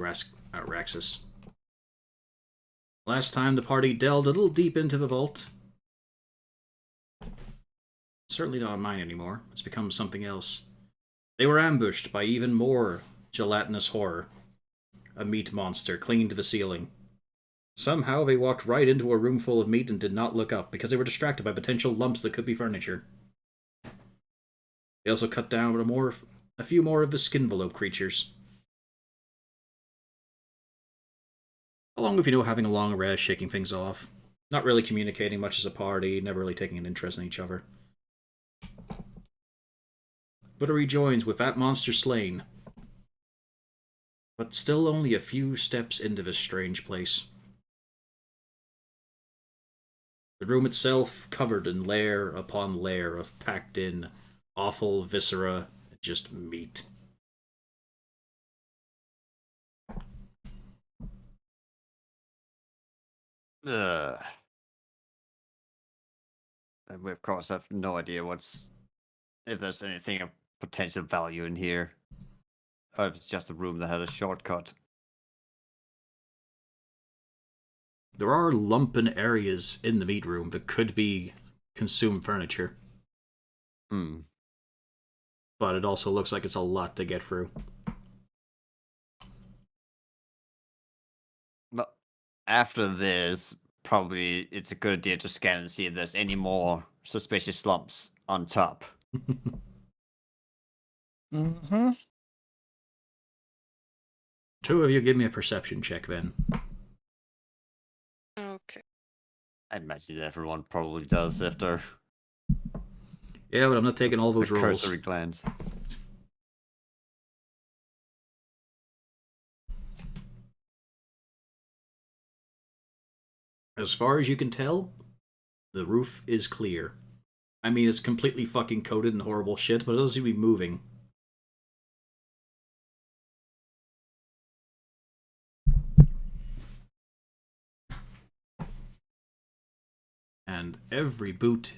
Raxis. Last time the party delved a little deep into the vault. Certainly not mine anymore. It's become something else. They were ambushed by even more gelatinous horror. A meat monster clinging to the ceiling. Somehow they walked right into a room full of meat and did not look up because they were distracted by potential lumps that could be furniture. They also cut down a few more of the skinvelope creatures. Along with, having a long rest, shaking things off. Not really communicating much as a party, never really taking an interest in each other. But it rejoins with that monster slain. But still only a few steps into this strange place. The room itself covered in layer upon layer of packed in, awful viscera, just meat. And we, of course, have no idea if there's anything of potential value in here, or if it's just a room that had a shortcut. There are lumpen areas in the meat room that could be consumed furniture. But it also looks like it's a lot to get through. But after this, probably it's a good idea to scan and see if there's any more suspicious lumps on top. Mm-hmm. Two of you give me a perception check then. Okay. I imagine everyone probably does after. Yeah, but I'm not taking all those rolls. Cursory glance. As far as you can tell, the roof is clear. I mean, it's completely fucking coated in horrible shit, but it doesn't seem to be moving. And every boot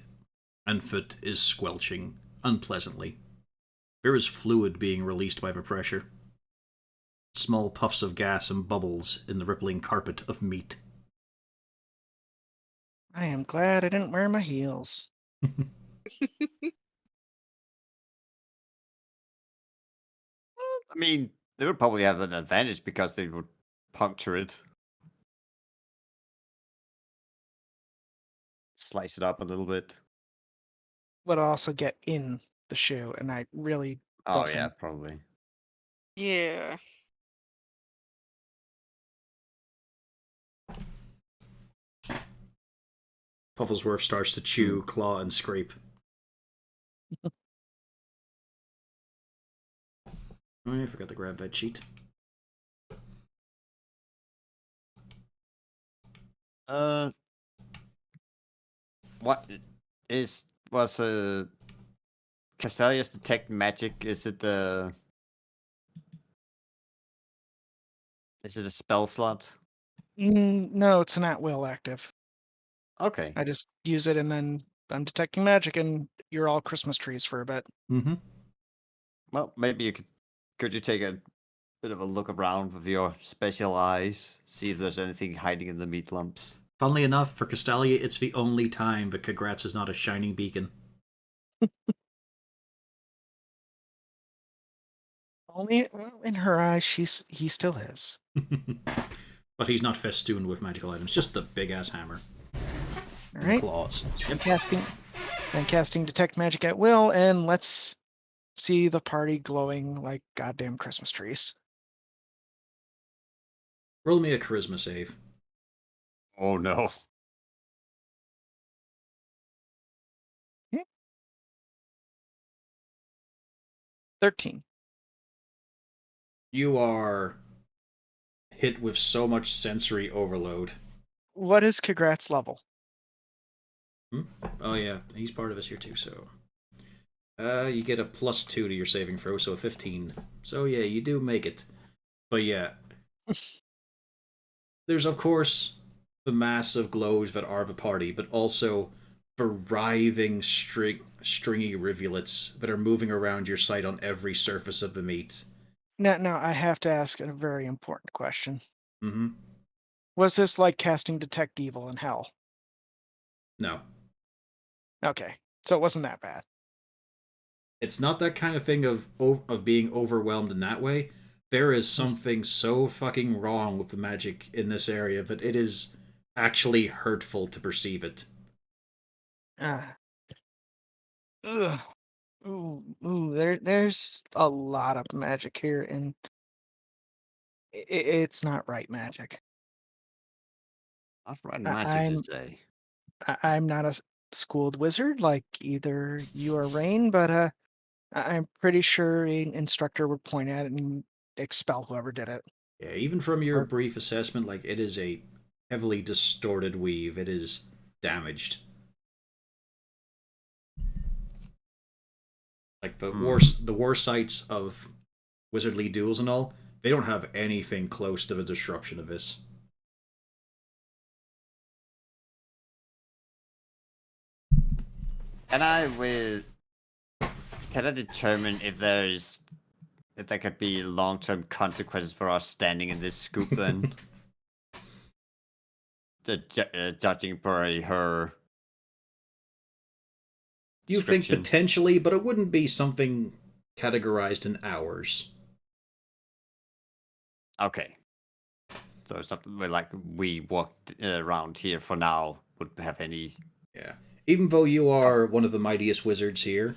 and foot is squelching unpleasantly. There is fluid being released by the pressure. Small puffs of gas and bubbles in the rippling carpet of meat. I am glad I didn't wear my heels. I mean, they would probably have an advantage because they would puncture it. Slice it up a little bit. Would also get in the shoe, and I really Oh, don't yeah, think- probably. Yeah. Pufflesworth starts to chew, claw, and scrape. Oh, I forgot to grab that sheet. What was Castalia's detect magic? Is it a spell slot? No, it's an at-will active. Okay. I just use it, and then I'm detecting magic, and you're all Christmas trees for a bit. Mm-hmm. Well, maybe you could you take a bit of a look around with your special eyes, see if there's anything hiding in the meat lumps. Funnily enough, for Castalia, it's the only time that Congrats is not a shining beacon. Only in her eyes, he still is. But he's not festooned with magical items, just the big-ass hammer. All right. Claws. I'm casting detect magic at will, and let's see the party glowing like goddamn Christmas trees. Roll me a charisma save. Oh no. 13. You are hit with so much sensory overload. What is Kagrat's level? Oh yeah, he's part of us here too, so... you get a +2 to your saving throw, so a 15. So yeah, you do make it. But yeah. There's, of course, the massive glows that are the party, but also the writhing stringy rivulets that are moving around your sight on every surface of the meat. Now I have to ask a very important question. Mm-hmm. Was this like casting Detect Evil in Hell? No. Okay, so it wasn't that bad. It's not that kind of thing of being overwhelmed in that way. There is something so fucking wrong with the magic in this area that it is actually hurtful to perceive it. Uh, ugh. Ooh, there's a lot of magic here, and it's not right magic. Not right I- magic I'm to say. I'm not a schooled wizard like either you or Rain, but I'm pretty sure an instructor would point at it and expel whoever did it. Yeah, even from your Or brief assessment, like it is a heavily distorted weave. It is damaged. Like the war sites of wizardly duels and all, they don't have anything close to the disruption of this. Can I determine if there could be long-term consequences for us standing in this scoop then? Judging by her You think description. potentially, but it wouldn't be something categorized in hours. Okay. So it's not like we walked around here for now would have any. Yeah. Even though you are one of the mightiest wizards here,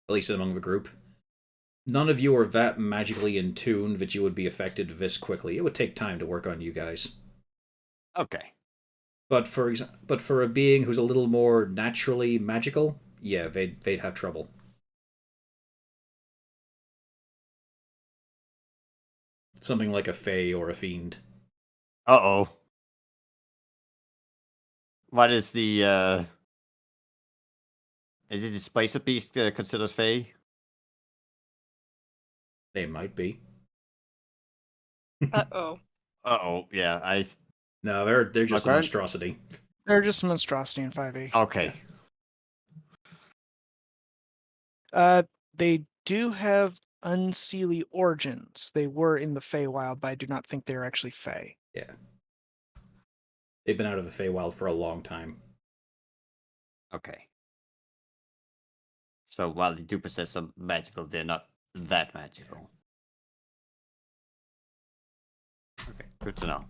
at least among the group, none of you are that magically in tune that you would be affected this quickly. It would take time to work on you guys. Okay. But for a being who's a little more naturally magical, yeah, they'd have trouble. Something like a fae or a fiend. Uh-oh. What is the is it Displacer Beast considered Fae? They might be. Uh-oh. Uh-oh, yeah, No, they're just a Okay. monstrosity. they're just a monstrosity in 5e. Okay. They do have unseelie origins. They were in the Feywild, but I do not think they're actually Fey. Yeah. They've been out of the Feywild for a long time. Okay. So while they do possess some magical, they're not that magical. Okay, good to know.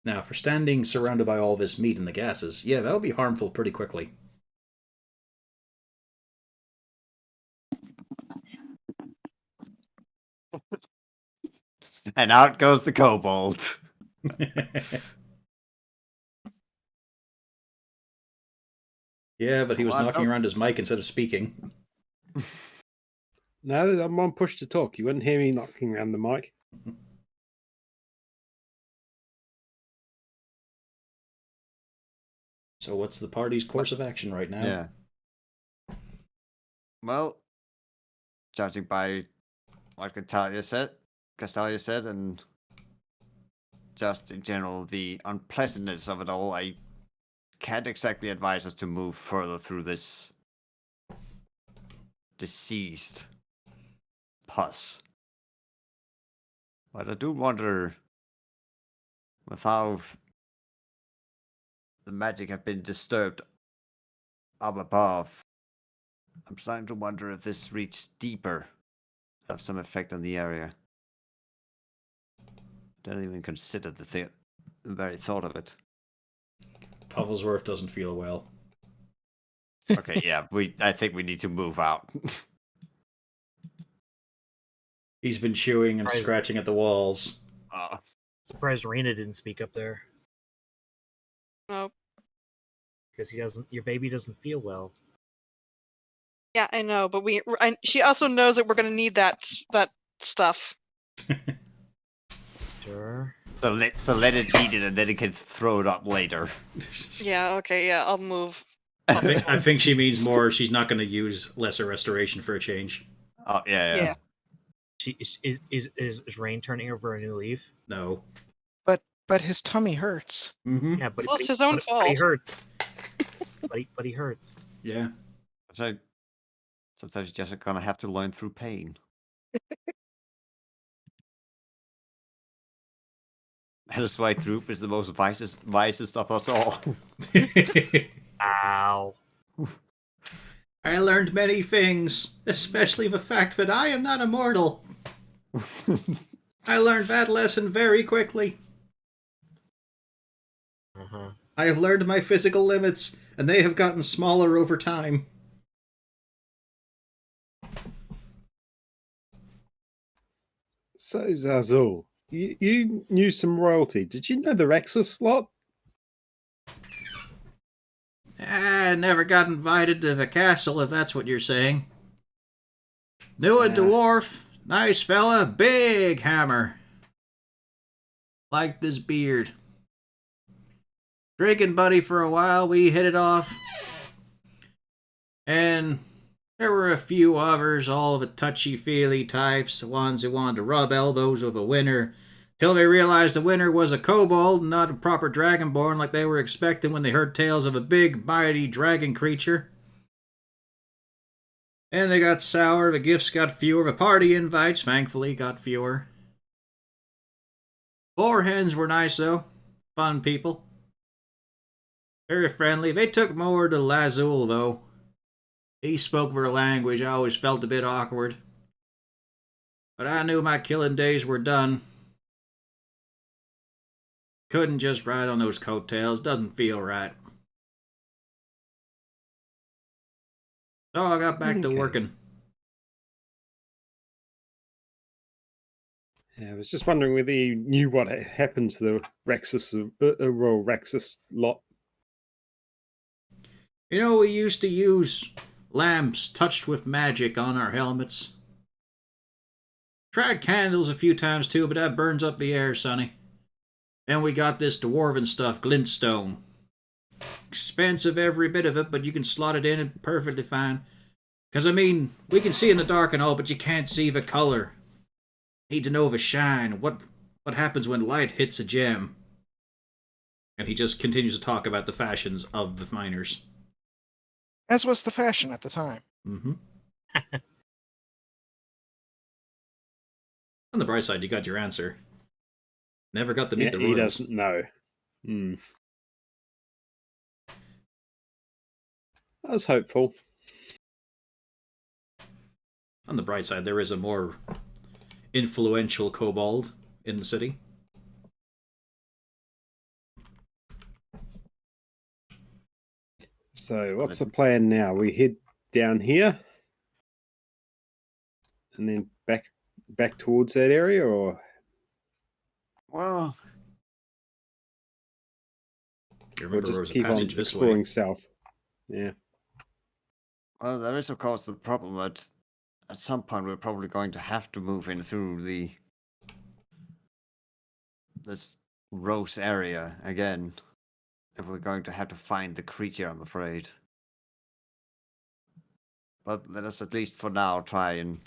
Now, for standing surrounded by all this meat and the gases, yeah, that would be harmful pretty quickly. And out goes the kobold. Yeah, but he was Well, knocking no- around his mic instead of speaking. No, I'm on push to talk. You wouldn't hear me knocking around the mic. So what's the party's course of action right now? Yeah. Well, judging by what Castalia said, and just in general the unpleasantness of it all, I can't exactly advise us to move further through this deceased pus. But I do wonder with how the magic have been disturbed up above. I'm starting to wonder if this reached deeper, have some effect on the area. Don't even consider the very thought of it. Pavlsworth doesn't feel well. Okay, yeah, I think we need to move out. He's been chewing and Right. scratching at the walls. Surprised Rena didn't speak up there Nope. because your baby doesn't feel well. Yeah, I know, but she also knows that we're gonna need that stuff. Sure. So let it eat it, and then it can throw it up later. Yeah, okay, yeah, I'll move. I think she means more. She's not going to use lesser restoration for a change. Oh yeah. She is Rain turning over a new leaf? No. But his tummy hurts. Mm-hmm. Yeah, but Well, it's his own but he fault. hurts. but he hurts. Yeah. So Sometimes you're just gonna have to learn through pain. And that's why Droop is the most wisest of us all. Ow. I learned many things, especially the fact that I am not immortal. I learned that lesson very quickly. Uh-huh. I have learned my physical limits, and they have gotten smaller over time. So, Zazul, you knew some royalty. Did you know the Raxis lot? I never got invited to the castle, if that's what you're saying. Knew a Yeah. dwarf, nice fella, big hammer. Liked his beard. Drinking buddy for a while, we hit it off. And there were a few others, all the touchy-feely types, the ones who wanted to rub elbows with a winner, till they realized the winner was a kobold, not a proper dragonborn like they were expecting when they heard tales of a big, mighty dragon creature. And they got sour, the gifts got fewer, the party invites, thankfully, got fewer. Four hens were nice, though. Fun people. Very friendly. They took more to Lazul, though. He spoke their language. I always felt a bit awkward. But I knew my killing days were done. Couldn't just ride on those coattails. Doesn't feel right. So I got back to Okay. working. Yeah, I was just wondering whether you knew what had happened to the Royal Raxis lot. You know, we used to use lamps touched with magic on our helmets. Tried candles a few times too, but that burns up the air, sonny. And we got this dwarven stuff, glintstone. Expensive every bit of it, but you can slot it in and perfectly fine. Because, I mean, we can see in the dark and all, but you can't see the color. Need to know the shine, what happens when light hits a gem. And he just continues to talk about the fashions of the miners. As was the fashion at the time. Mm-hmm. On the bright side, you got your answer. Never got to meet the He royals. doesn't know. I was hopeful. On the bright side, there is a more influential kobold in the city. So, what's the plan now? We head down here, and then back towards that area, or Well, You we'll remember there was just a keep on passage this exploring way. south? Yeah. well, there is of course the problem that at some point we're probably going to have to move in through this Rose area again. If we're going to have to find the creature, I'm afraid. But let us at least for now try and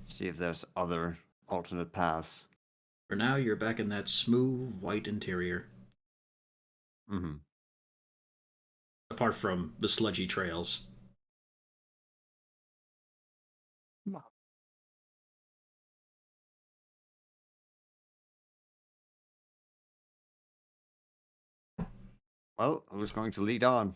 see if there's other alternate paths. For now, you're back in that smooth white interior. Mm-hmm. Apart from the sludgy trails. Well, who's going to lead on?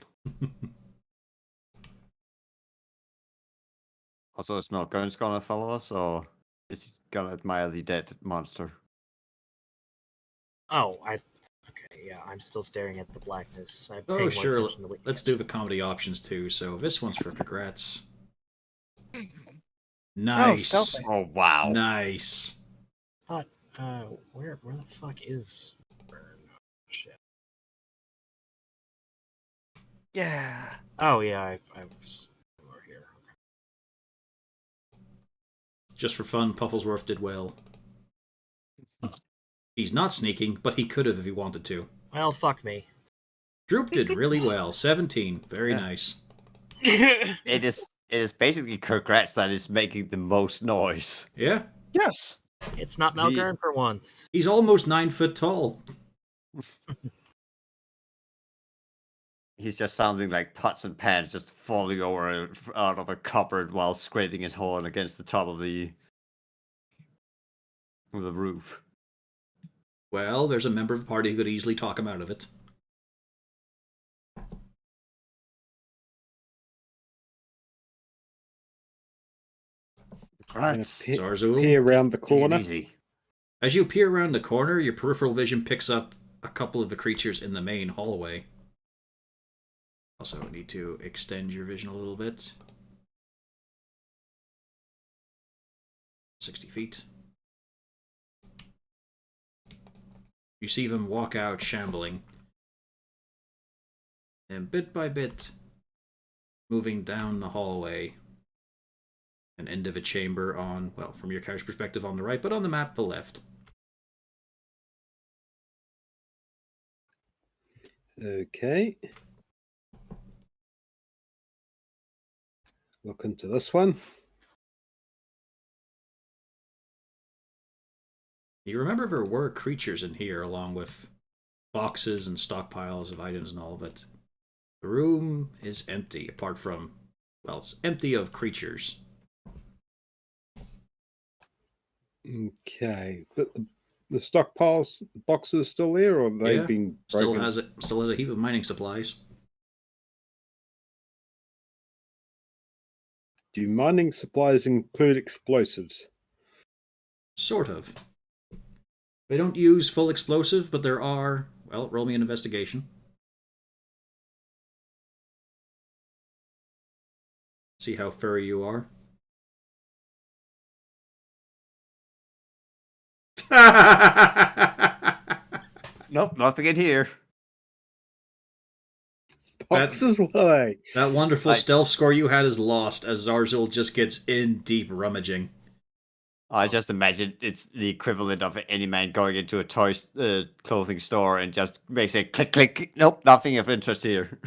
Also, is Melkern's gonna follow us, or is he gonna admire the dead monster? Oh, okay, yeah, I'm still staring at the blackness. I'm Oh, paying more sure. attention to what you Let's guys do the comedy options too. So this one's for congrats. Oh, Nice. stealthing. Oh wow! Nice. thought. Where the fuck is Burn? Shit. Yeah. Oh yeah, I was over here. Just for fun, Pufflesworth did well. He's not sneaking, but he could have if he wanted to. Well, fuck me. Droop did really well. 17. Very Yeah. nice. It is basically congrats that is making the most noise. Yeah. Yes. It's not He- Melgern for once. He's almost 9 foot tall. he's just sounding like pots and pans just falling over out of a cupboard while scraping his horn against the top of the roof. Well, there's a member of the party who could easily talk him out of it. Rats. Zarzul. Peer around the Take it corner. easy. As you peer around the corner, your peripheral vision picks up a couple of the creatures in the main hallway. Also need to extend your vision a little bit. 60 feet. You see them walk out shambling. And bit by bit, moving down the hallway. An end of a chamber on, well, from your character's perspective on the right, but on the map, the left. Okay. Look into this one. You remember there were creatures in here, along with boxes and stockpiles of items and all, but the room is empty, apart from, well, it's empty of creatures. Okay, but the stockpiles boxes still there, or they've Yeah, been Still broken? has a heap of mining supplies. Do mining supplies include explosives? Sort of. They don't use full explosive, but there are, well, roll me an investigation. See how furry you are. Nope, nothing in here. Boxes, why? That wonderful I- stealth score you had is lost as Zarzul just gets in deep rummaging. I just imagine it's the equivalent of any man going into a toy clothing store and just makes a click, click. Nope, nothing of interest here.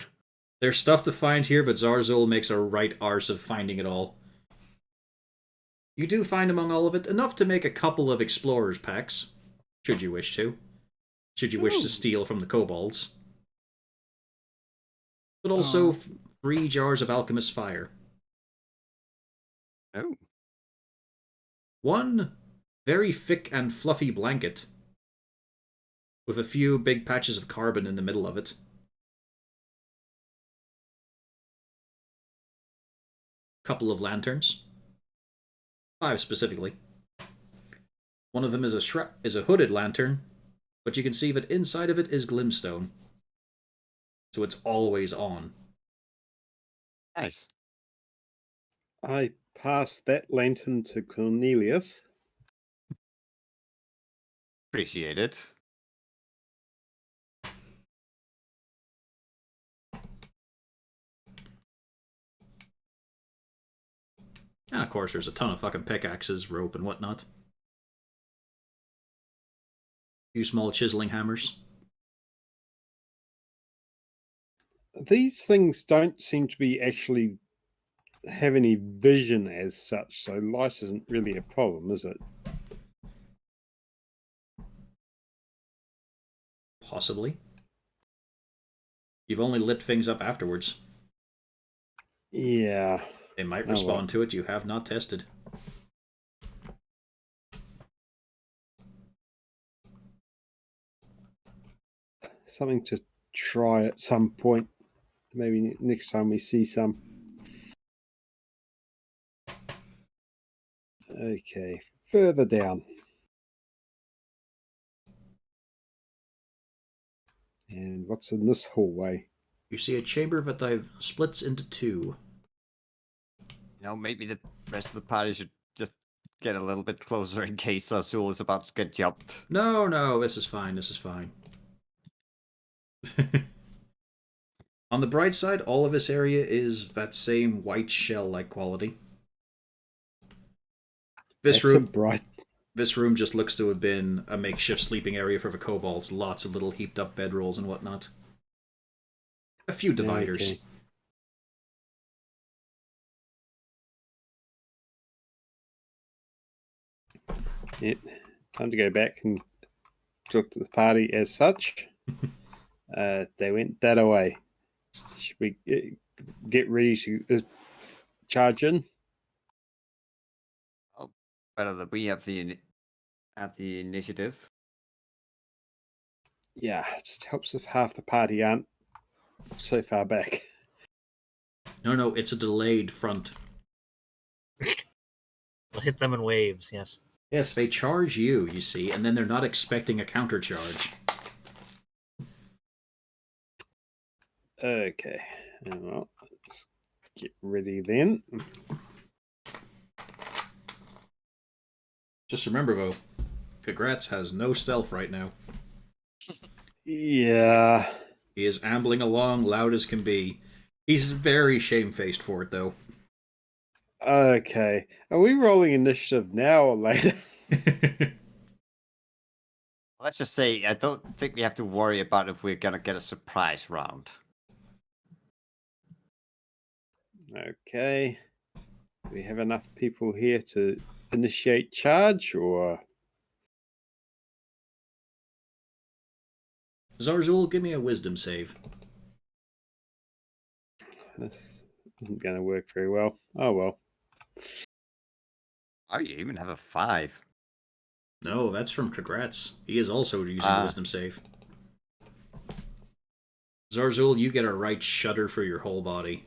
There's stuff to find here, but Zarzul makes a right arse of finding it all. You do find among all of it enough to make a couple of explorers packs, should you wish to. Should you wish to steal from the kobolds. But also 3 jars of alchemist fire. Oh. 1 very thick and fluffy blanket with a few big patches of carbon in the middle of it. Couple of lanterns. 5 specifically. One of them is a hooded lantern, but you can see that inside of it is glimstone. So it's always on. Nice. I passed that lantern to Cornelius. Appreciate it. And of course, there's a ton of fucking pickaxes, rope, and whatnot. Few small chiseling hammers. These things don't seem to be actually have any vision as such, so light isn't really a problem, is it? Possibly. You've only lit things up afterwards. Yeah. They might Oh, respond well. to it. You have not tested. Something to try at some point. Maybe next time we see some. Okay, further down. And what's in this hallway? You see a chamber that I've splits into 2. Maybe the rest of the party should just get a little bit closer in case Azul is about to get jumped. No, this is fine. This is fine. On the bright side, all of this area is that same white shell-like quality. This room just looks to have been a makeshift sleeping area for the kobolds. Lots of little heaped up bedrolls and whatnot. A few dividers. Okay. Yep. Time to go back and talk to the party as such. They went that away. Should we get ready to charge in? Oh, better that we have the initiative. Yeah, it just helps if half the party aren't so far back. No, it's a delayed front. We'll hit them in waves. Yes. Yes, they charge you, you see, and then they're not expecting a countercharge. Okay, well, let's get ready then. Just remember, though, Kagratz has no stealth right now. Yeah. He is ambling along, loud as can be. He's very shamefaced for it, though. Okay. Are we rolling initiative now or later? Let's just say I don't think we have to worry about if we're gonna get a surprise round. Okay. Do we have enough people here to initiate charge, or Zarzul, give me a wisdom save. this isn't going to work very well? Oh well. Oh, you even have a 5. No, that's from Kagratz. He is also using a wisdom save. Zarzul, you get a right shudder for your whole body.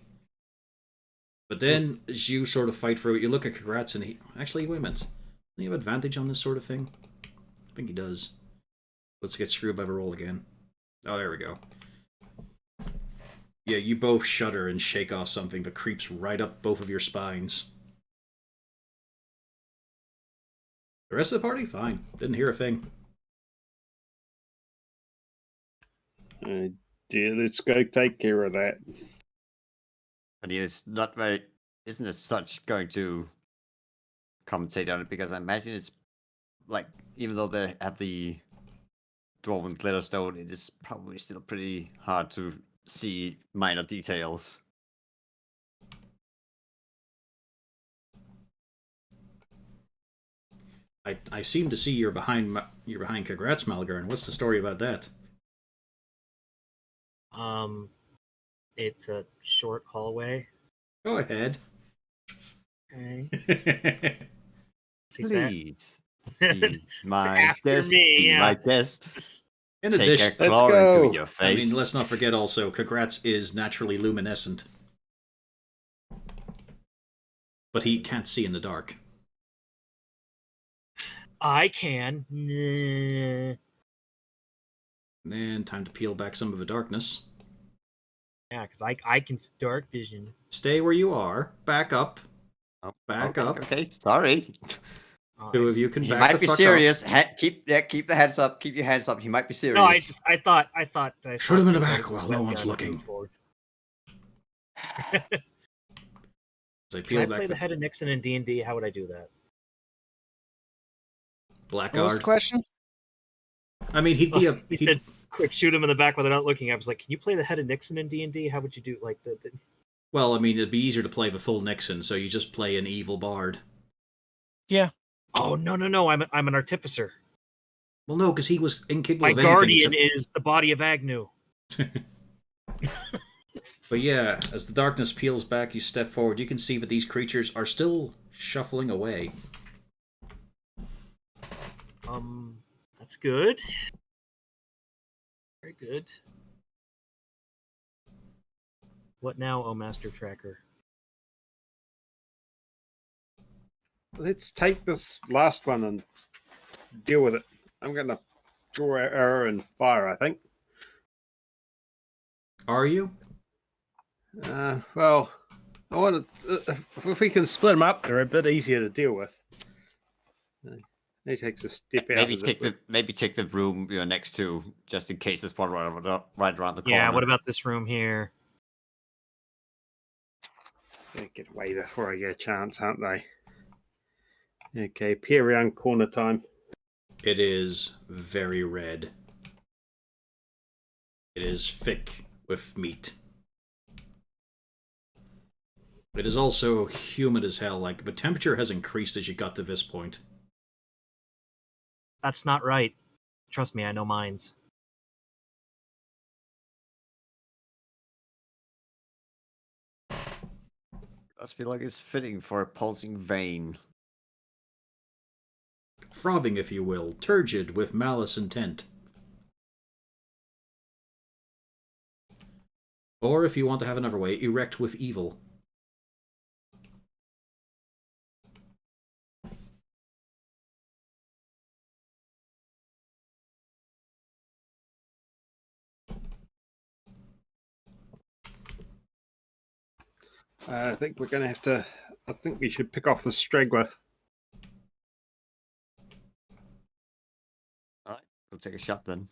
But then, as you sort of fight through it, you look at Kagratz and he... Actually, wait a minute. Doesn't he have advantage on this sort of thing? I think he does. Let's get screwed by the roll again. Oh, there we go. Yeah, you both shudder and shake off something that creeps right up both of your spines. The rest of the party? Fine. Didn't hear a thing. Dear, let's go take care of that. But it's not very, isn't as such going to commentate on it, because I imagine it's like, even though they have the dwarven glitterstone, it is probably still pretty hard to see minor details. I seem to see you're behind Kagratz, Malgarn. What's the story about that? It's a short hallway. Go ahead. Okay. See Please, that? be my After guest. me, Be yeah. my guest. In Take addition, a Let's claw go. into your face. I mean, let's not forget also, Kagratz is naturally luminescent. But he can't see in the dark. I can. Nah. And then, time to peel back some of the darkness. Yeah, because I can dark vision. Stay where you are. Back up. Oh, Back okay, up. Okay, sorry. Oh, Two I of see. you can He back might the be fuck serious. Keep the hands up. Keep your hands up. He might be serious. No, I thought. Shoot him in the you back had while a no web one's gun looking. moving forward. up. As I Can peel I back play the the head of Nixon in D&D? How would I do that? What was the blackguard. question? I mean, he'd be a... He said, "Quick, shoot him in the back while they're not looking." I was like, "Can you play the head of Nixon in D&D? How would you do like the?" Well, I mean, it'd be easier to play the full Nixon, so you just play an evil bard. Yeah. Oh no! I'm an artificer. Well, no, because he was incapable My of anything guardian except... is the body of Agnew. But yeah, as the darkness peels back, you step forward. You can see that these creatures are still shuffling away. That's good. Very good. What now, oh Master Tracker? Let's take this last one and deal with it. I'm going to draw our arrow and fire, I think. Are you? Well, I want to. If we can split them up, they're a bit easier to deal with. He takes a step out. Maybe take the room you're next to, just in case there's one right around the corner. Yeah. What about this room here? They get away before I get a chance, aren't they? Okay, peer around corner time. It is very red. It is thick with meat. It is also humid as hell. Like, the temperature has increased as you got to this point. That's not right. Trust me, I know mines. Does feel like it's fitting for a pulsing vein. Throbbing, if you will, turgid with malice intent. Or, if you want to have another way, erect with evil. I think we're going to have to. I think we should pick off the straggler. All right, we'll take a shot then.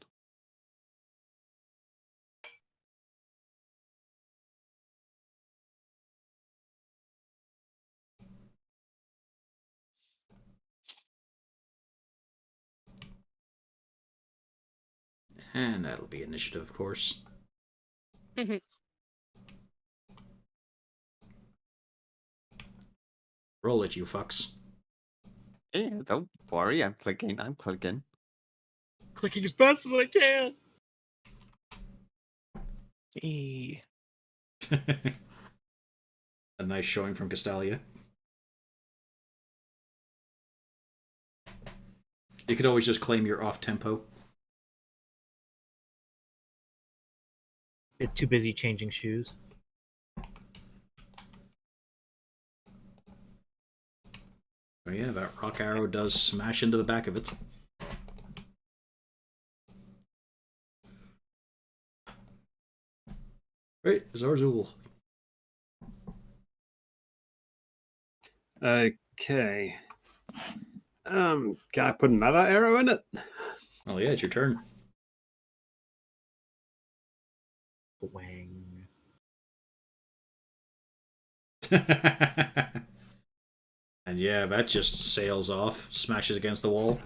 And that'll be initiative, of course. Roll it, you fucks. Yeah, don't worry. I'm clicking. Clicking as fast as I can. E. A nice showing from Castalia. You could always just claim you're off tempo. It's too busy changing shoes. Oh yeah, that rock arrow does smash into the back of it. Right, Zarzul. Okay. Can I put another arrow in it? Oh yeah, it's your turn. Wang. And yeah, that just sails off, smashes against the wall.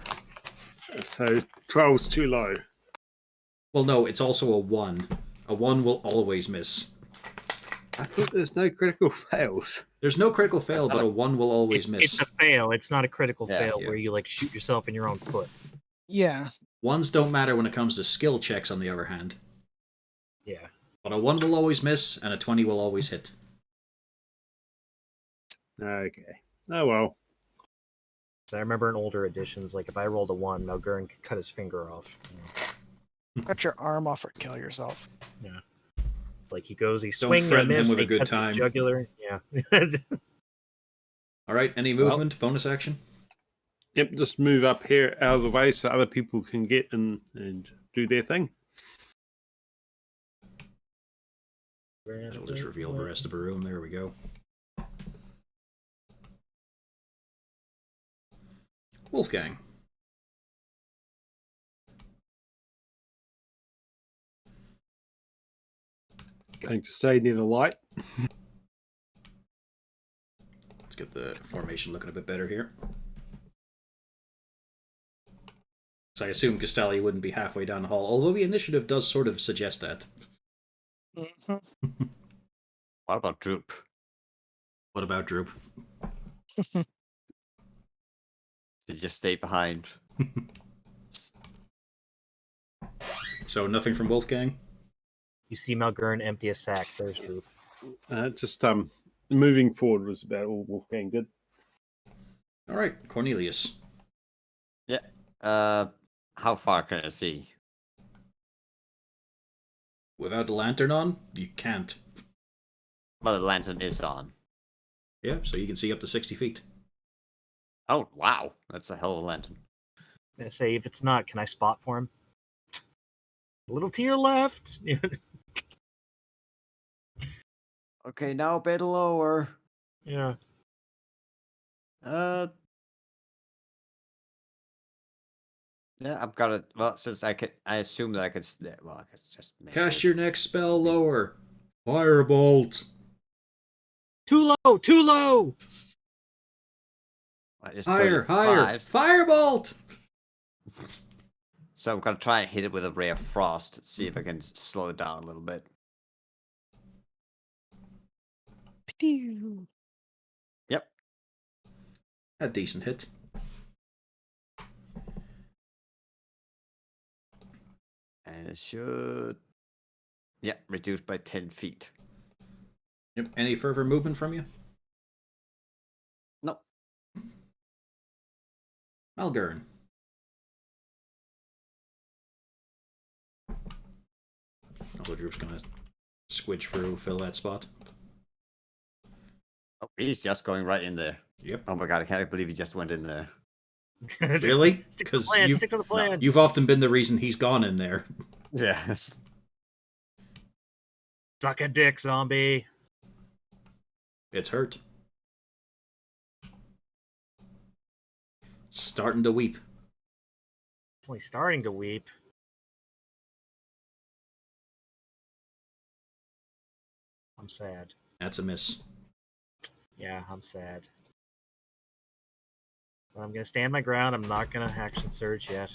So 12's too low. Well, no, it's also a 1. A 1 will always miss. I thought there's no critical fails. There's no critical fail, but a 1 will always miss. It's a fail. It's not a critical Yeah, fail yeah. where you like shoot yourself in your own foot. Yeah. 1s don't matter when it comes to skill checks, on the other hand. Yeah. But a 1 will always miss, and a 20 will always hit. Okay. Oh well. So I remember in older editions, like if I rolled a 1, Malgurn could cut his finger off. Cut your arm off or kill yourself. Yeah. It's like he goes, he Don't swings and threaten him miss, with a he good cuts his time. jugular. Yeah. Alright, any movement? Bonus action? Yep, just move up here out of the way so other people can get in and do their thing. It'll just reveal the rest of the room. There we go. Wolfgang. Going to stay near the light. Let's get the formation looking a bit better here. So I assume Castalia wouldn't be halfway down the hall, although the initiative does sort of suggest that. Mhm. What about Droop? What about Droop? Did you just stay behind? So nothing from Wolfgang? You see Malgurn empty a sack. There's Droop. Just moving forward was about all Wolfgang did. Alright, Cornelius. How far can I see? Without the lantern on, you can't. Well, the lantern is on. Yeah, so you can see up to 60 feet. Oh, wow. That's a hell of a lantern. I say, if it's not, can I spot for him? A little to your left. Okay, now a bit lower. Yeah. Yeah, I've got it. Well, since I assume that I could. Well, I could just Cast your next spell lower. Firebolt. Too low! Too low! It's Higher, 35. Firebolt! So I'm gonna try and hit it with a ray of frost. See if I can slow it down a little bit. Pew. Yep. A decent hit. And it should. Yeah, reduced by 10 feet. Yep. Any further movement from you? Malgern. Also, Drew's gonna squidge through, fill that spot. Oh, he's just going right in there. Yep. Oh my god, I can't believe he just went in there. Really? Stick to the Because plan. you've, Stick to the plan. you've often been the reason he's gone in there. Yeah. Suck a dick, zombie. It's hurt. Starting to weep. It's only starting to weep. I'm sad. That's a miss. Yeah, I'm sad. But I'm gonna stand my ground. I'm not gonna action surge yet.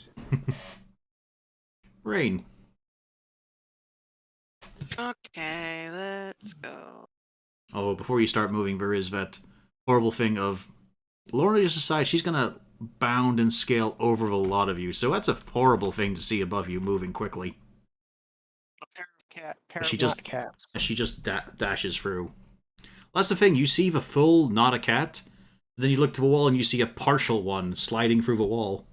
Rain. Okay, let's go. Oh, before you start moving, there is that horrible thing of Lorna just decides she's gonna bound and scale over a lot of you. So that's a horrible thing to see above you moving quickly. Pair She of just- not cats. As she just dashes through. Well, that's the thing. You see the full, not a cat. Then you look to the wall and you see a partial one sliding through the wall.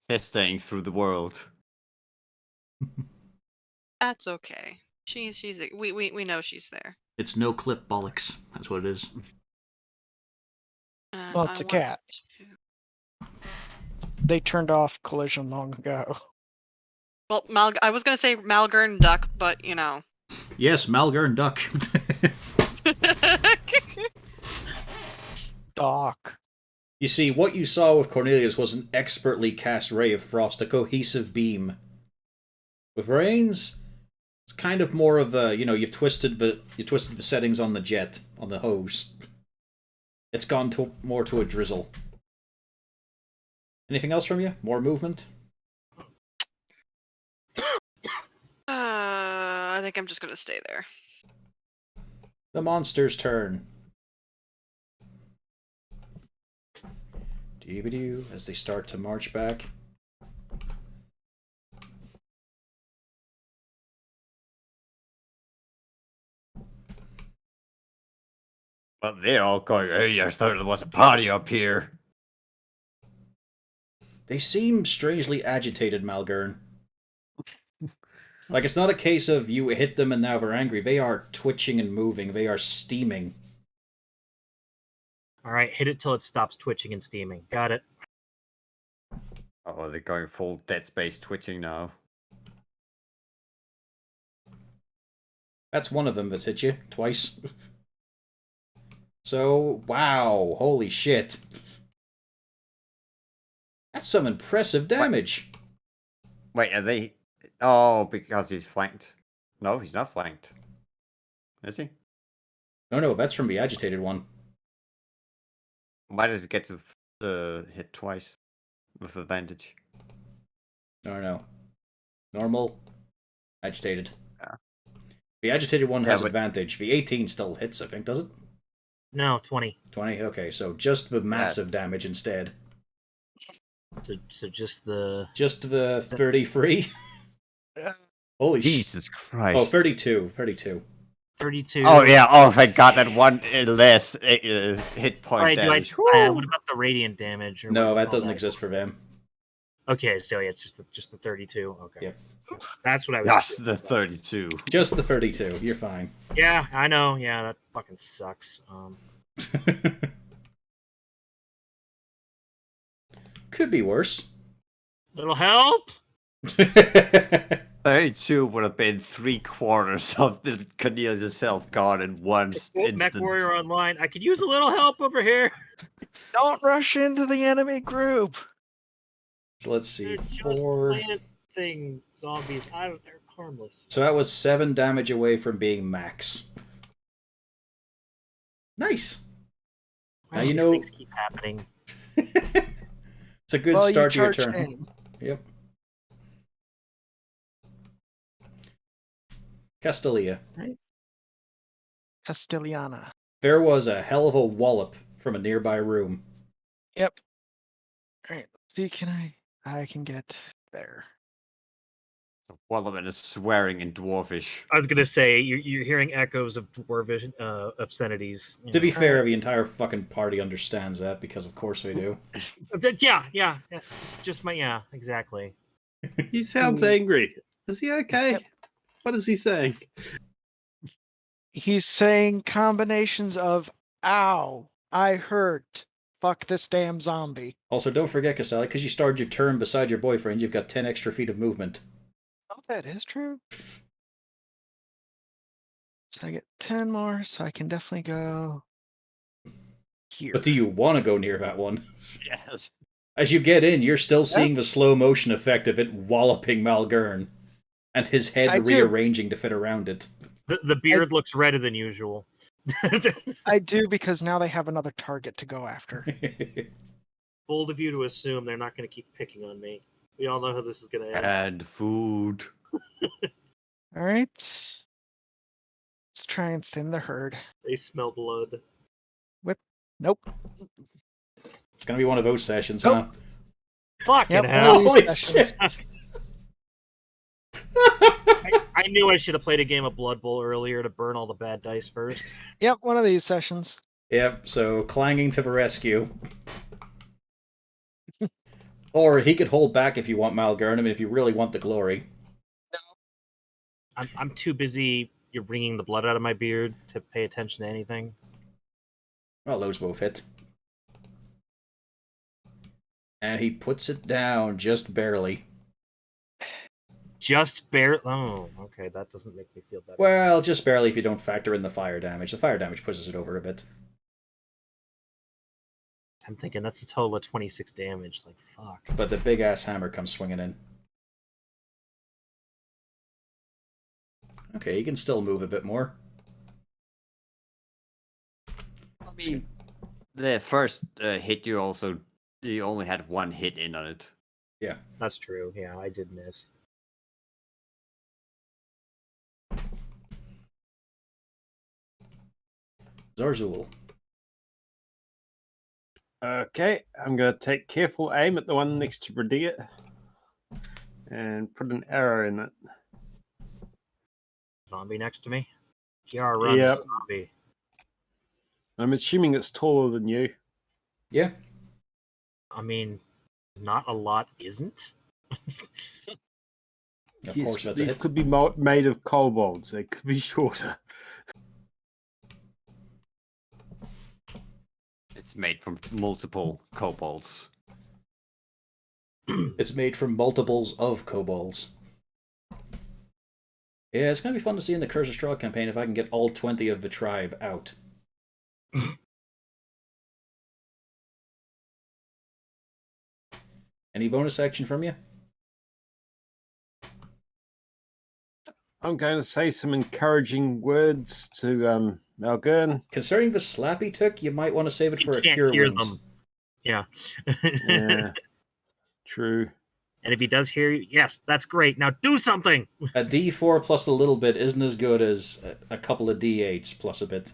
It's staying through the world. That's okay. We know she's there. It's no clip bollocks. That's what it is. And Well, it's I a want cat. to- They turned off collision long ago. Well, I was gonna say Malgern duck, but you know. Yes, Malgern duck. Doc. You see, what you saw with Cornelius was an expertly cast ray of frost, a cohesive beam. With Rains, it's kind of more of a, you've twisted the settings on the jet, on the hose. It's gone more to a drizzle. Anything else from you? More movement? I think I'm just gonna stay there. The monster's turn. Doo-ba-doo, as they start to march back. But they're all going, hey, I thought there was a party up here. They seem strangely agitated, Malgern. Like, it's not a case of you hit them and now they're angry. They are twitching and moving. They are steaming. Alright, hit it till it stops twitching and steaming. Got it. Oh, they're going full Dead Space twitching now. That's one of them that's hit you twice. So, wow, holy shit. That's some impressive damage. Wait, are they... Oh, because he's flanked. No, he's not flanked. Is he? No, that's from the agitated one. Why does it get to hit twice with advantage? No. Normal, agitated. Yeah. The agitated one has but- advantage. The 18 still hits, I think, does it? No, 20. 20? Okay, so just the massive damage instead. So just the... Just the 33? Holy shit. Jesus Christ. Oh, 32. 32. 32. Oh, yeah. Oh, thank God. That one less hit point Alright, damage. what about the radiant damage? Or what No, do you that call doesn't exist for them. Okay, so yeah, it's just the 32. Okay. Yep. That's what I was... That's the 32. Just the 32. You're fine. Yeah, I know. Yeah, that fucking sucks. Could be worse. Little help? 32 would have been 3/4 of the Cornelius' health gone in one instant. Mech Warrior Online. I could use a little help over here. Don't rush into the enemy group. So let's see. They're just 4. plant things, zombies. They're harmless. So that was 7 damage away from being max. Nice. Why Now do you these know- things keep happening. It's a good Well, start to you your charged turn. in. Yep. Castelia. Castellana. There was a hell of a wallop from a nearby room. Yep. All right. Let's see. I can get there. One of them is swearing in Dwarfish. I was gonna say you're hearing echoes of dwarvish obscenities. To be fair, Alright. the entire fucking party understands that because of course we do. Yeah. Yes, just my exactly. He sounds Hmm. angry. Is he okay? Yep. What is he saying? He's saying combinations of "ow, I hurt, fuck this damn zombie." Also, don't forget, Casella, because you started your turn beside your boyfriend, you've got 10 extra feet of movement. Oh, that is true. So I get 10 more, so I can definitely go here. But do you want to go near that one? Yes. As you get in, you're still seeing the slow motion effect of it walloping Malgern, and his head I do. rearranging to fit around it. The beard looks redder than usual. I do because now they have another target to go after. Bold of you to assume they're not going to keep picking on me. We all know how this is going to end. And food. All right. Let's try and thin the herd. They smell blood. Nope. It's gonna be one of those sessions, Nope. huh? Fucking Yep, hell! one of these Holy sessions. shit! I knew I should have played a game of Blood Bowl earlier to burn all the bad dice first. Yep, one of these sessions. Yep, so clanging to the rescue. Or he could hold back if you want Malgern, I mean, if you really want the glory. I'm too busy. You're wringing the blood out of my beard to pay attention to anything. Well, those both hit. And he puts it down just barely. Just barely. Oh, okay. That doesn't make me feel better. Well, just barely if you don't factor in the fire damage. The fire damage pushes it over a bit. I'm thinking that's a total of 26 damage. Like, fuck. But the big ass hammer comes swinging in. Okay, he can still move a bit more. I mean, the first hit you only had one hit in on it. Yeah. That's true. Yeah, I did miss. Zarzul. Okay, I'm going to take careful aim at the one next to Radia and put an arrow in it. Zombie next to me. Kiara runs. Yep. Zombie. I'm assuming it's taller than you. Yeah. I mean, not a lot isn't. Of Yes, course, that's a these hit. could be made of kobolds. They could be shorter. It's made from multiple kobolds. It's made from multiples of kobolds. Yeah, it's going to be fun to see in the Curse of Straw campaign if I can get all 20 of the tribe out. Any bonus action from you? I'm going to say some encouraging words to Malgern. Considering the slap he took, you might want to save it You for a can't cure hear wounds. them. Yeah. Yeah, true. And if he does hear you, yes, that's great. Now do something. A D4 plus a little bit isn't as good as a couple of D8s plus a bit.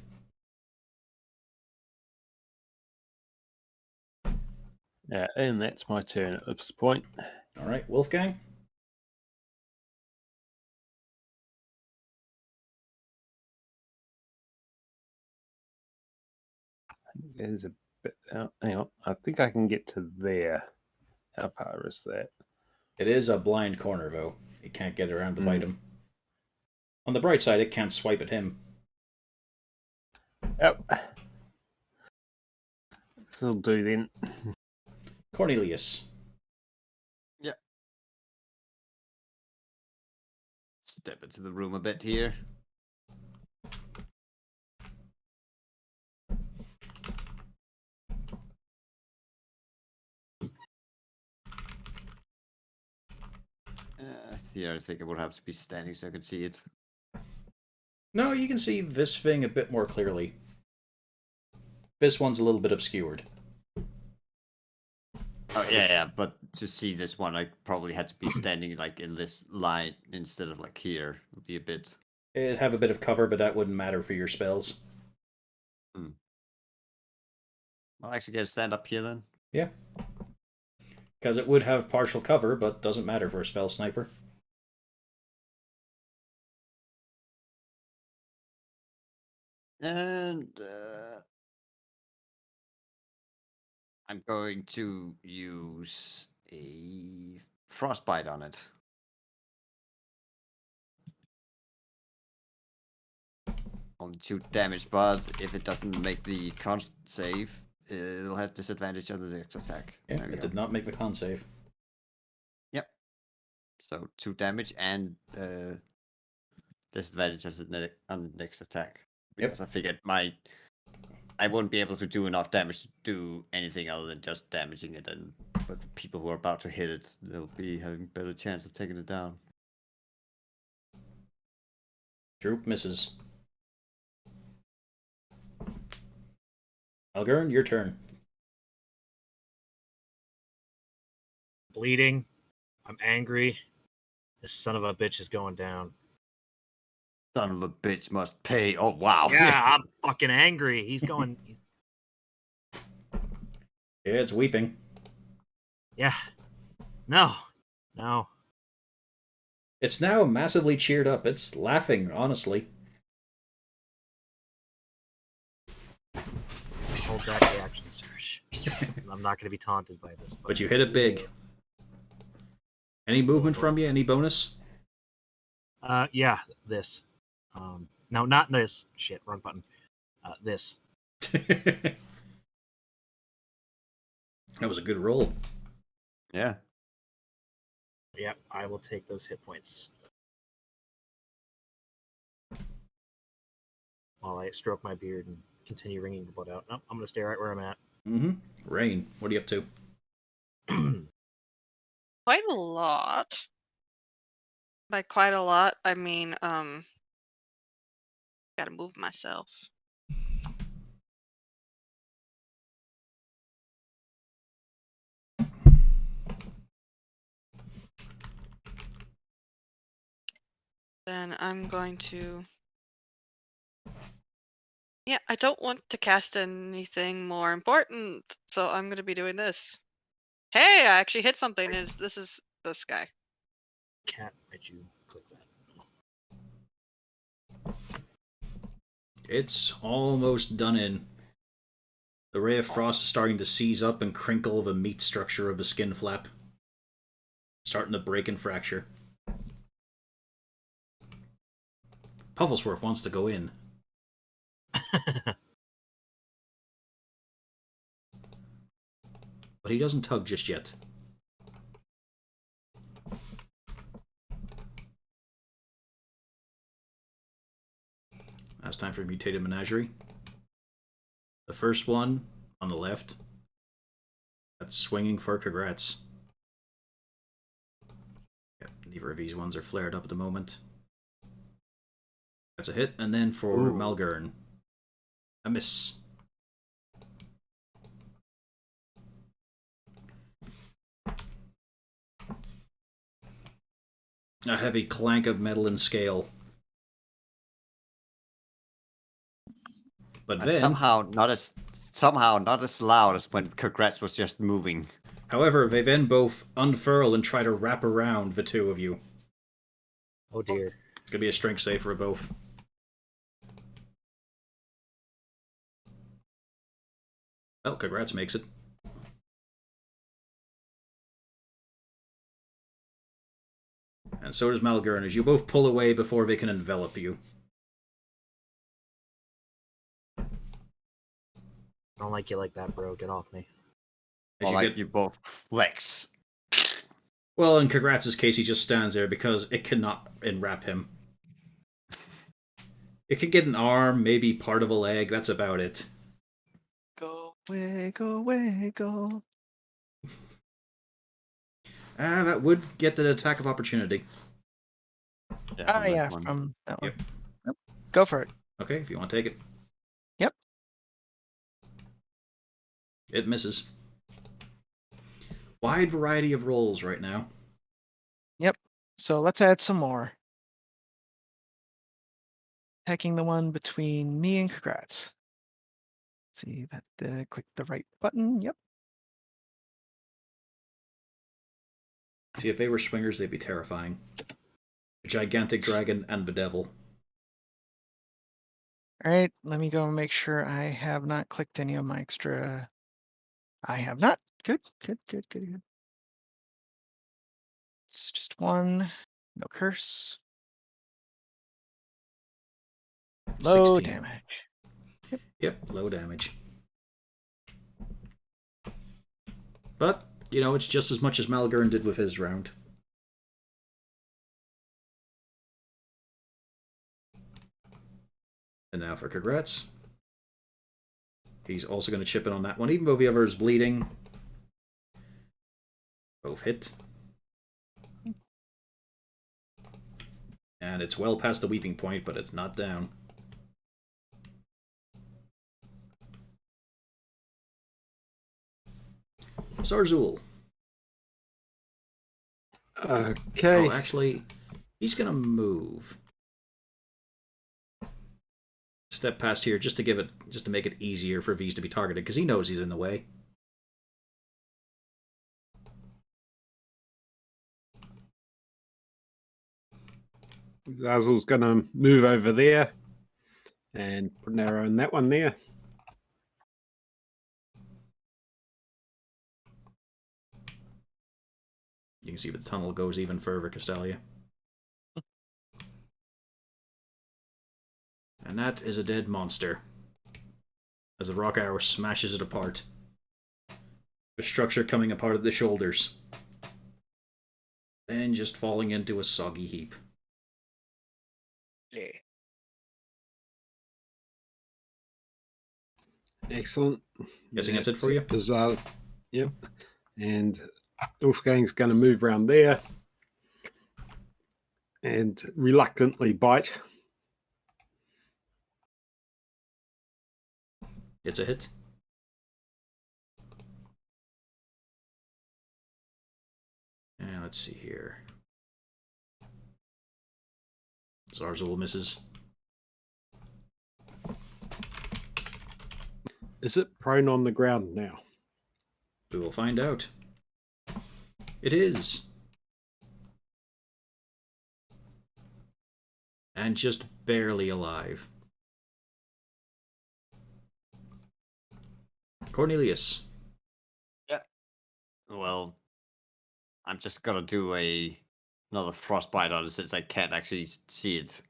Yeah, and that's my turn at this point. All right, Wolfgang. There's a bit. Hang on, I think I can get to there. How far is that? It is a blind corner, though. You can't get around to bite him. On the bright side, it can't swipe at him. Yep. This'll do then. Cornelius. Step into the room a bit here. Here, I think I would have to be standing so I could see it. No, you can see this thing a bit more clearly. This one's a little bit obscured. Oh yeah, but to see this one, I probably had to be standing like in this line instead of like here. It would be a bit. It'd have a bit of cover, but that wouldn't matter for your spells. I'll actually get a stand up here then. Yeah. Because it would have partial cover, but doesn't matter for a spell sniper. And I'm going to use a frostbite on it. Only 2 damage, but if it doesn't make the con save, it'll have disadvantage on the next attack. Yeah, There we it go. did not make the con save. Yep. So 2 damage and disadvantage on the next attack. Yep. Because I figured I wouldn't be able to do enough damage to do anything other than just damaging it, and with the people who are about to hit it, they'll be having better chance of taking it down. Droop misses. Algern, your turn. Bleeding. I'm angry. This son of a bitch is going down. Son of a bitch must pay. Oh wow. Yeah, I'm fucking angry. He's going. Yeah, it's weeping. Yeah. No. No. It's now massively cheered up. It's laughing, honestly. Hold back the action surge. I'm not going to be taunted by this. But you hit it big. Any movement from you? Any bonus? Yeah, this. No, not this. Shit, wrong button. This. That was a good roll. Yeah. Yeah, I will take those hit points. While I stroke my beard and continue wringing the blood out. Nope, I'm going to stay right where I'm at. Mm-hmm. Rain, what are you up to? Quite a lot. By quite a lot, I mean, gotta move myself. Then I'm going to... Yeah, I don't want to cast anything more important, so I'm going to be doing this. Hey, I actually hit something, and this is this guy. Can't let you click that. It's almost done in. The ray of frost is starting to seize up and crinkle the meat structure of the skin flap. Starting to break and fracture. Pufflesworth wants to go in. But he doesn't tug just yet. Now it's time for Mutated Menagerie. The first one, on the left, that's swinging for congrats. Yep, neither of these ones are flared up at the moment. That's a hit, and then for Ooh. Malgern, a miss. A heavy clank of metal and scale. But then, somehow not as loud as when Congrats was just moving. however, they then both unfurl and try to wrap around the two of you. Oh dear. It's gonna be a strength save for both. Well, congrats makes it. And so does Malgern, as you both pull away before they can envelop you. I don't like you like that, bro. Get off me. As Or you like get- you both flex. Well, in Congrats' case, he just stands there because it cannot enwrap him. It could get an arm, maybe part of a leg, that's about it. Go away, go away, go. That would get the attack of opportunity. Ah, from that yeah, one. from that one. Yep. Yep. Go for it. Okay, if you want to take it. Yep. It misses. Wide variety of rolls right now. So let's add some more. Attacking the one between me and Congrats. See that? Click the right button. Yep. See, if they were swingers, they'd be terrifying. The gigantic dragon and the devil. All right, let me go and make sure I have not clicked any of my extra. I have not. Good, good, good, good, good. It's just one. No curse. Low 16. damage. Yep, low damage. But, you know, it's just as much as Malgern did with his round. And now for congrats. He's also going to chip in on that one, even though the other is bleeding. Both hit. And it's well past the weeping point, but it's not down. Zarzul. Okay. Oh, actually, he's going to move. Step past here just to make it easier for V's to be targeted, because he knows he's in the way. Zazzle's going to move over there and put an arrow in that one there. You can see the tunnel goes even further, Castalia. And that is a dead monster. As the rock arrow smashes it apart. The structure coming apart at the shoulders. Then just falling into a soggy heap. Yeah. Excellent. Guessing that's it for you? Yep. And Wolfgang's going to move around there and reluctantly bite. It's a hit. And let's see here. Zarzul misses. Is it prone on the ground now? We will find out. It is. And just barely alive. Cornelius. Well, I'm just gonna do another frostbite on it since I can't actually see it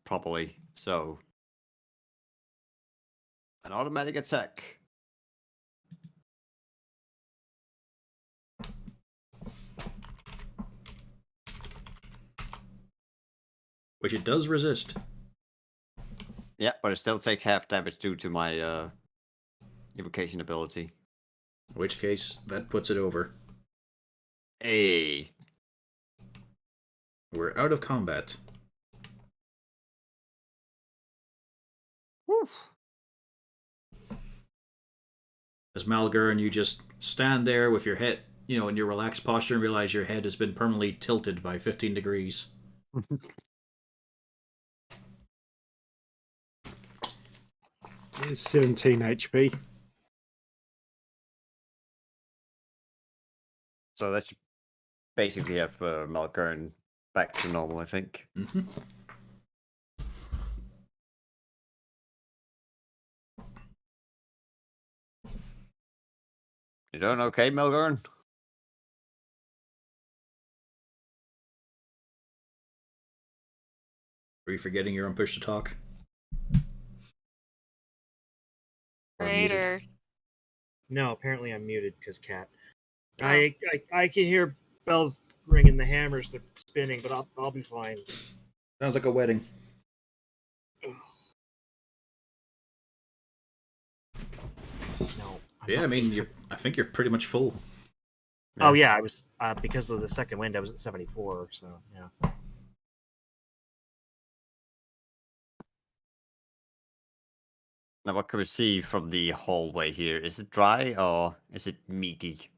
properly. So, an automatic attack. Which it does resist. Yeah, but I still take half damage due to my evocation ability. In which case, that puts it over. Hey. We're out of combat. Whew. As Malgern, you just stand there with your head, in your relaxed posture and realize your head has been permanently tilted by 15 degrees. There's 17 HP. So that should basically have Malgern back to normal, I think. Mm-hmm. You doing okay, Malgern? Are you forgetting you're on push to talk? Or muted? Raider. No, apparently I'm muted because cat. Oh. I can hear bells ringing, the hammers they're spinning, but I'll be fine. Sounds like a wedding. No. Yeah, I mean, I think you're pretty much full. Oh yeah, I was because of the second wind. I was at 74. So yeah. Now, what can we see from the hallway here? Is it dry or is it meaty?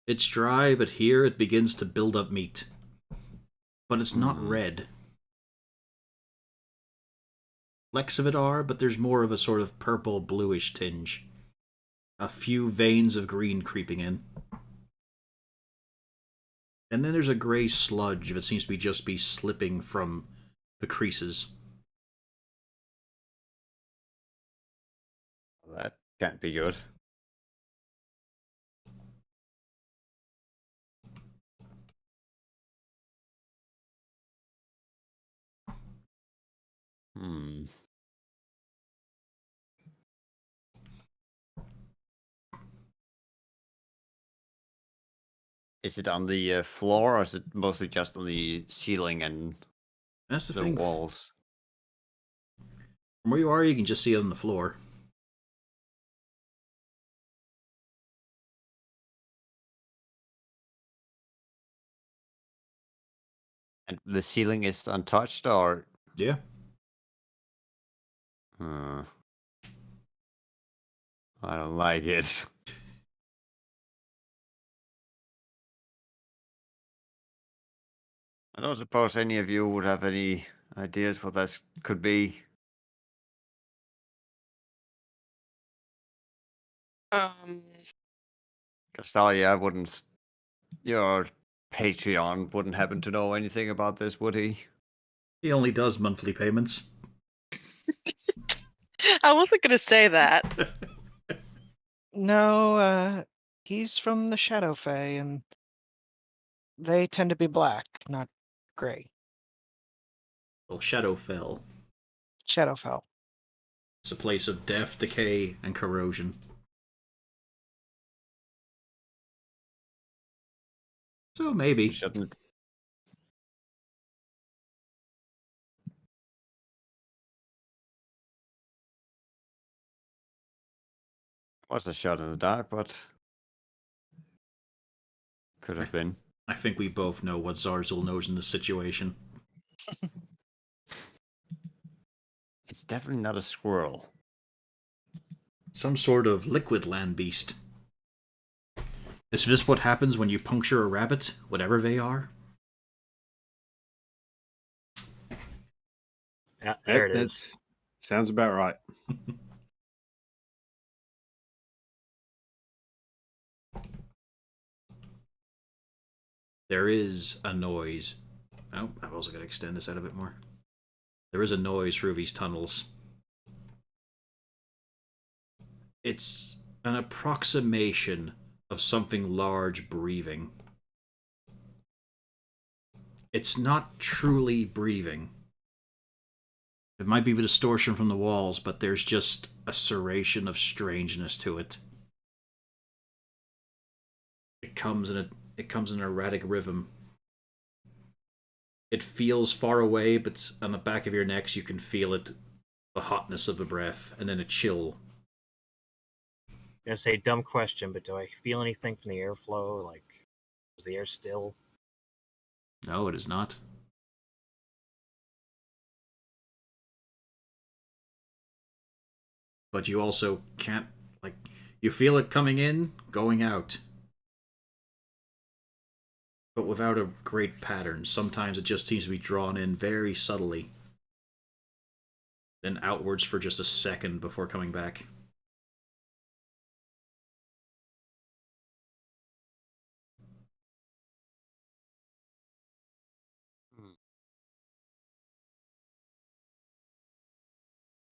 It's dry, but here it begins to build up meat. But it's not red. Flecks of it are, but there's more of a sort of purple bluish tinge. A few veins of green creeping in. And then there's a grey sludge that seems to just be slipping from the creases. Can't be good. Hmm. Is it on the floor, or is it mostly just on the ceiling and That's the the thing. walls? From where you are, you can just see it on the floor. And the ceiling is untouched, or? Yeah. I don't like it. I don't suppose any of you would have any ideas what this could be. Castalia wouldn't. Your Patreon wouldn't happen to know anything about this, would he? He only does monthly payments. I wasn't gonna say that. No, he's from the Shadow Fae, and they tend to be black, not gray. Well, Shadowfell. Shadowfell. It's a place of death, decay, and corrosion. So maybe. Shouldn't. Was a shot in the dark, but could have been. I think we both know what Zarzul knows in this situation. It's definitely not a squirrel. Some sort of liquid land beast. Is this what happens when you puncture a rabbit, whatever they are? Yeah, there it is. That sounds about right. There is a noise. Oh, I've also got to extend this out a bit more. There is a noise through these tunnels. It's an approximation of something large breathing. It's not truly breathing. It might be the distortion from the walls, but there's just a serration of strangeness to it. It comes in an erratic rhythm. It feels far away, but on the back of your necks you can feel it, the hotness of the breath, and then a chill. I'm gonna say dumb question, but do I feel anything from the airflow? Like, is the air still? No, it is not. But you also can't, like, you feel it coming in, going out. But without a great pattern. Sometimes it just seems to be drawn in very subtly. Then outwards for just a second before coming back.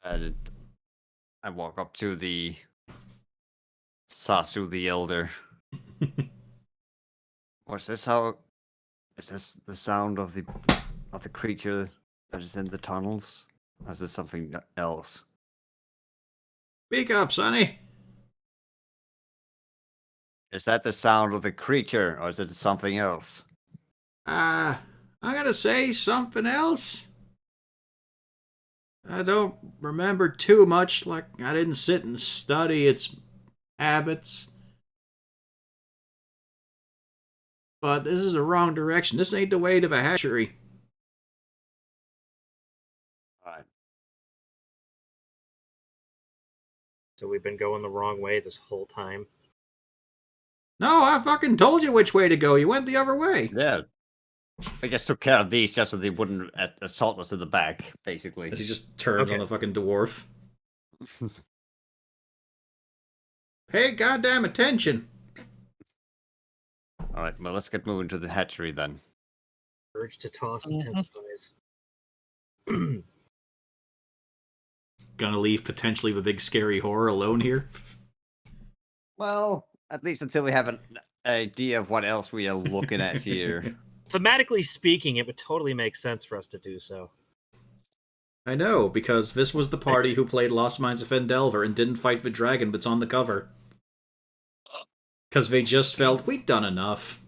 And I walk up to the Sasu the Elder. Was this how? Is this the sound of the creature that is in the tunnels? Or is this something else? Speak up, Sonny! Is that the sound of the creature, or is it something else? I'm gonna say something else. I don't remember too much, like I didn't sit and study its habits. But this is the wrong direction. This ain't the way to the hatchery. Alright. So we've been going the wrong way this whole time. No, I fucking told you which way to go. You went the other way. Yeah. I just took care of these just so they wouldn't assault us in the back, basically. As he just turns Okay. on the fucking dwarf. Pay goddamn attention. Alright, well, let's get moving to the hatchery then. Urge to toss Mhm. intensifies. Gonna leave potentially the big scary horror alone here. Well, at least until we have an idea of what else we are looking at here. Thematically speaking, it would totally make sense for us to do so. I know, because this was the party who played Lost Mines of Fendelver and didn't fight the dragon but's on the cover. Because they just felt, we'd done enough.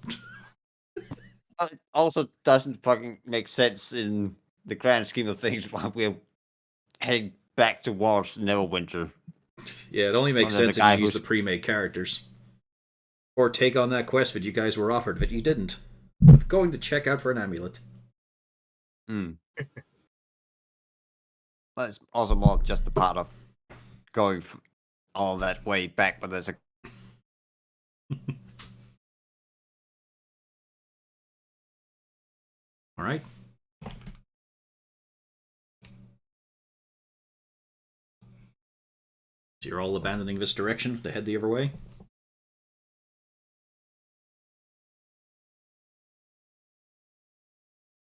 It also doesn't fucking make sense in the grand scheme of things while we're heading back towards Neverwinter. Yeah, it only makes Only the sense if guy you use who's- the pre-made characters. Or take on that quest that you guys were offered, but you didn't. Going to check out for an amulet. Hmm. Well, it's also more just the part of going all that way back, but there's a Alright. So you're all abandoning this direction to head the other way?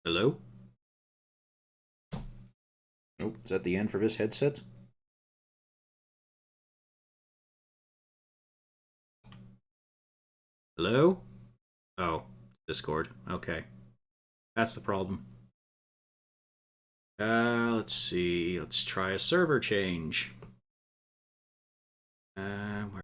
Hello? Nope, is that the end for this headset? Hello? Oh, Discord. Okay. That's the problem. Let's see. Let's try a server change. Where